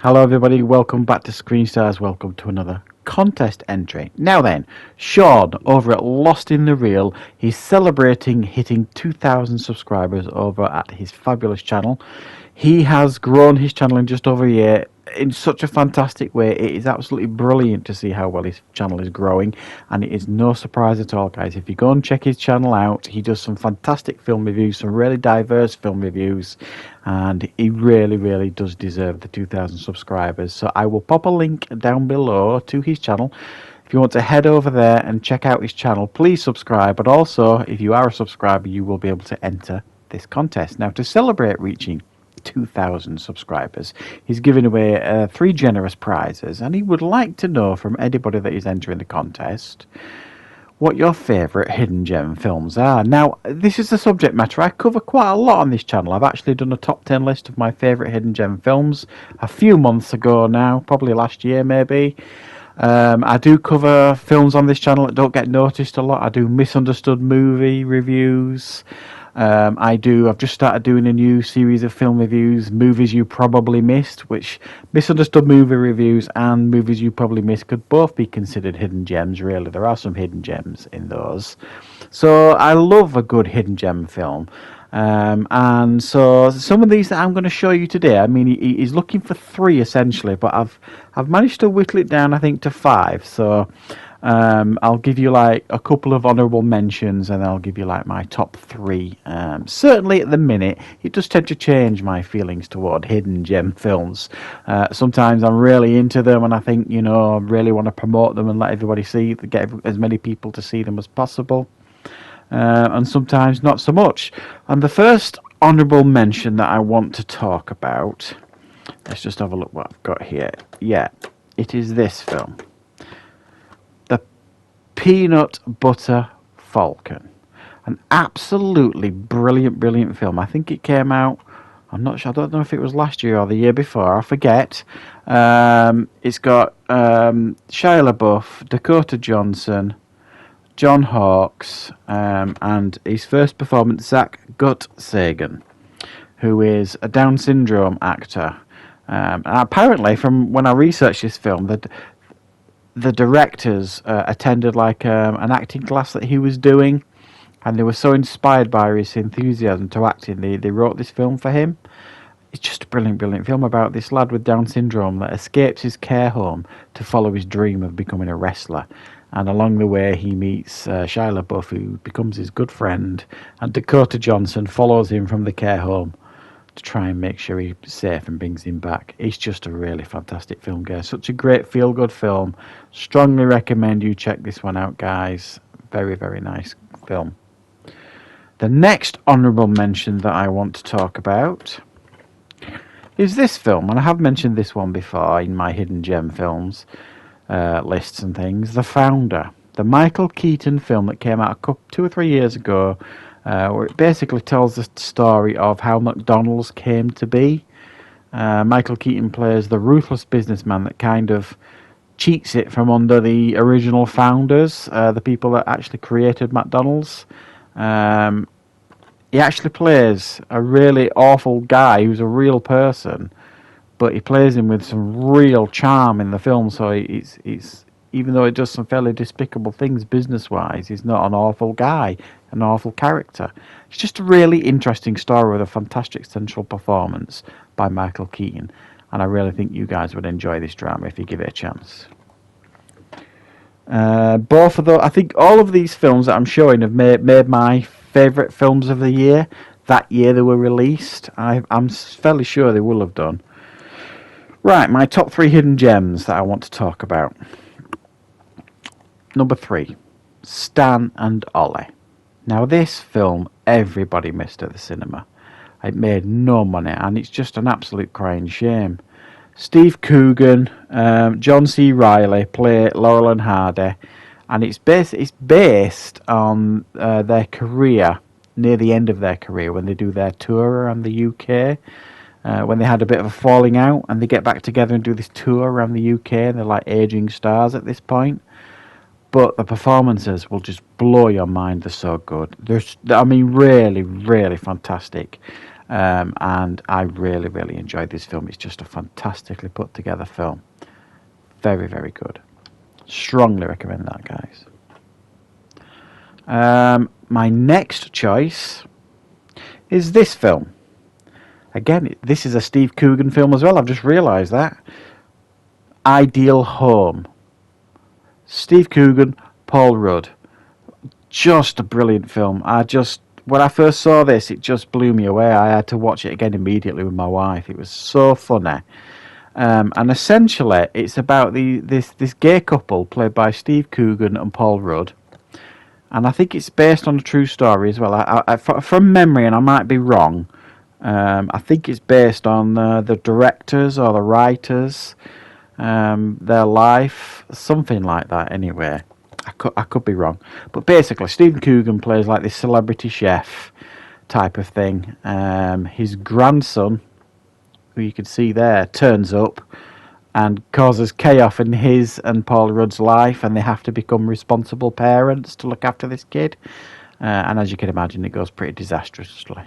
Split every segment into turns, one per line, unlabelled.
Hello everybody, welcome back to Screen Stars, welcome to another contest entry. Now then, Sean over at Lost in the Reel, he's celebrating hitting 2,000 subscribers over at his fabulous channel. He has grown his channel in just over a year in such a fantastic way. It is absolutely brilliant to see how well his channel is growing, and it is no surprise at all, guys. If you go and check his channel out, he does some fantastic film reviews, some really diverse film reviews, and he really does deserve the 2,000 subscribers. So I will pop a link down below to his channel. If you want to head over there and check out his channel, please subscribe. But also, if you are a subscriber, you will be able to enter this contest. Now, to celebrate reaching 2,000 subscribers, he's giving away 3 generous prizes, and he would like to know from anybody that is entering the contest what your favourite hidden gem films are. Now, this is the subject matter I cover quite a lot on this channel. I've actually done a top 10 list of my favourite hidden gem films a few months ago now, probably last year maybe. I do cover films on this channel that don't get noticed a lot. I do misunderstood movie reviews. I've just started doing a new series of film reviews, movies you probably missed, which misunderstood movie reviews and movies you probably missed could both be considered hidden gems, really. There are some hidden gems in those. So I love a good hidden gem film. And so some of these that I'm going to show you today, I mean, he's looking for 3 essentially, but I've managed to whittle it down, I think, to 5. So I'll give you like a couple of honourable mentions, and I'll give you like my top 3. Certainly at the minute, it does tend to change my feelings toward hidden gem films. Sometimes I'm really into them, and I think, I really want to promote them and let everybody get as many people to see them as possible. And sometimes not so much. And the first honourable mention that I want to talk about, let's just have a look what I've got here. Yeah, it is this film. The Peanut Butter Falcon. An absolutely brilliant film. I think it came out, I'm not sure, I don't know if it was last year or the year before, I forget. It's got Shia LaBeouf, Dakota Johnson, John Hawkes, and his first performance, Zach Sagan, who is a Down syndrome actor. And apparently, from when I researched this film, the directors attended like an acting class that he was doing, and they were so inspired by his enthusiasm to acting, they wrote this film for him. It's just a brilliant film about this lad with Down syndrome that escapes his care home to follow his dream of becoming a wrestler. And along the way, he meets Shia LaBeouf, who becomes his good friend, and Dakota Johnson follows him from the care home to try and make sure he's safe and brings him back. It's just a really fantastic film, guys. Such a great feel-good film. Strongly recommend you check this one out, guys. Very nice film. The next honourable mention that I want to talk about is this film, and I have mentioned this one before in my hidden gem films lists and things. The Founder, the Michael Keaton film that came out 2 or 3 years ago, where it basically tells the story of how McDonald's came to be. Michael Keaton plays the ruthless businessman that kind of cheats it from under the original founders, the people that actually created McDonald's. He actually plays a really awful guy who's a real person, but he plays him with some real charm in the film. So it's even though he does some fairly despicable things business-wise, he's not an awful guy, an awful character. It's just a really interesting story with a fantastic central performance by Michael Keaton, and I really think you guys would enjoy this drama if you give it a chance. Both of those, I think all of these films that I'm showing have made my favourite films of the year. That year they were released. I'm fairly sure they will have done. Right, my top 3 hidden gems that I want to talk about. Number 3, Stan and Ollie. Now this film everybody missed at the cinema. It made no money, and it's just an absolute crying shame. Steve Coogan, John C. Reilly play Laurel and Hardy, and it's based on their career, near the end of their career, when they do their tour around the UK. When they had a bit of a falling out, and they get back together and do this tour around the UK, and they're like aging stars at this point. But the performances will just blow your mind. They're so good. Really fantastic. and I really, really enjoyed this film. It's just a fantastically put together film. Very, very good. Strongly recommend that, guys. My next choice is this film. Again, this is a Steve Coogan film as well. I've just realised that. Ideal Home. Steve Coogan, Paul Rudd. Just a brilliant film. When I first saw this, it just blew me away. I had to watch it again immediately with my wife. It was so funny. And essentially, it's about this gay couple played by Steve Coogan and Paul Rudd. And I think it's based on a true story as well. From memory, and I might be wrong, I think it's based on the directors or the writers, their life, something like that. Anyway, I could be wrong, but basically, Stephen Coogan plays like this celebrity chef type of thing. His grandson, who you can see there, turns up and causes chaos in his and Paul Rudd's life, and they have to become responsible parents to look after this kid. And as you can imagine, it goes pretty disastrously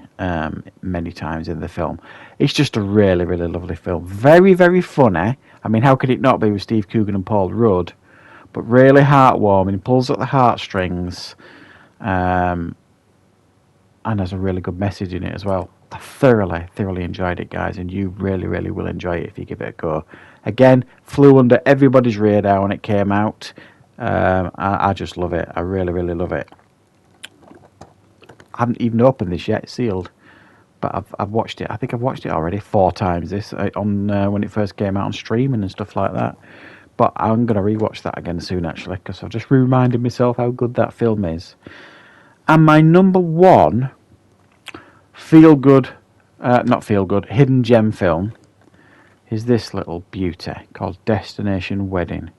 many times in the film. It's just a really, really lovely film. Very, very funny. I mean, how could it not be with Steve Coogan and Paul Rudd? But really heartwarming, pulls at the heartstrings, and has a really good message in it as well. I thoroughly, thoroughly enjoyed it, guys, and you really, really will enjoy it if you give it a go. Again, flew under everybody's radar when it came out. I just love it. I really, really love it. I haven't even opened this yet, it's sealed. But I've watched it. I think I've watched it already 4 times. This on when it first came out on streaming and stuff like that. But I'm going to rewatch that again soon, actually, because I've just reminded myself how good that film is. And my number 1 hidden gem film is this little beauty called Destination Wedding.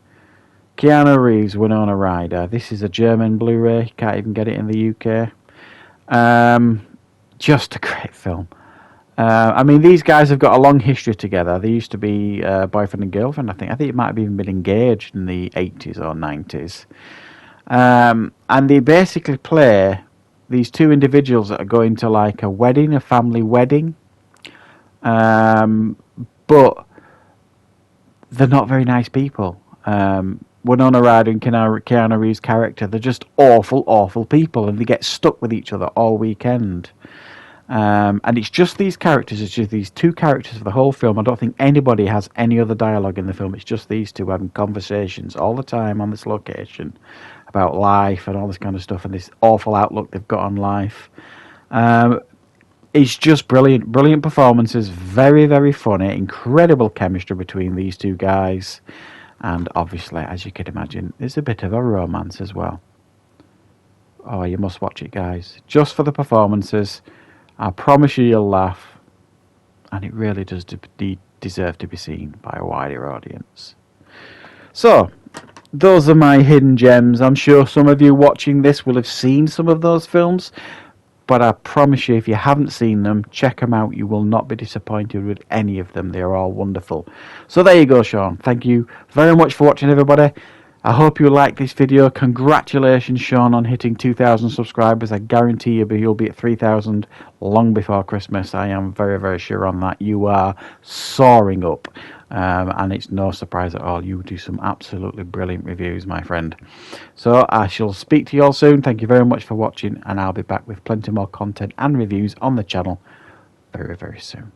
Keanu Reeves, Winona Ryder. This is a German Blu-ray. You can't even get it in the UK. Just a great film. I mean, these guys have got a long history together. They used to be boyfriend and girlfriend, I think. I think it might have even been engaged in the 80s or 90s. And they basically play these 2 individuals that are going to like a wedding, a family wedding. But they're not very nice people. Winona Ryder and Keanu Reeves' character, they're just awful, awful people, and they get stuck with each other all weekend. And it's just these characters, it's just these 2 characters for the whole film. I don't think anybody has any other dialogue in the film. It's just these 2 having conversations all the time on this location about life and all this kind of stuff, and this awful outlook they've got on life. It's just brilliant. Brilliant performances, very, very funny, incredible chemistry between these 2 guys. And obviously, as you can imagine, there's a bit of a romance as well. Oh, you must watch it, guys. Just for the performances. I promise you'll laugh. And it really does deserve to be seen by a wider audience. So, those are my hidden gems. I'm sure some of you watching this will have seen some of those films. But I promise you, if you haven't seen them, check them out. You will not be disappointed with any of them. They are all wonderful. So there you go, Sean. Thank you very much for watching, everybody. I hope you liked this video. Congratulations, Sean, on hitting 2,000 subscribers. I guarantee you'll be at 3,000 long before Christmas. I am very, very sure on that. You are soaring up. And it's no surprise at all. You do some absolutely brilliant reviews, my friend. So I shall speak to you all soon. Thank you very much for watching, and I'll be back with plenty more content and reviews on the channel very, very soon.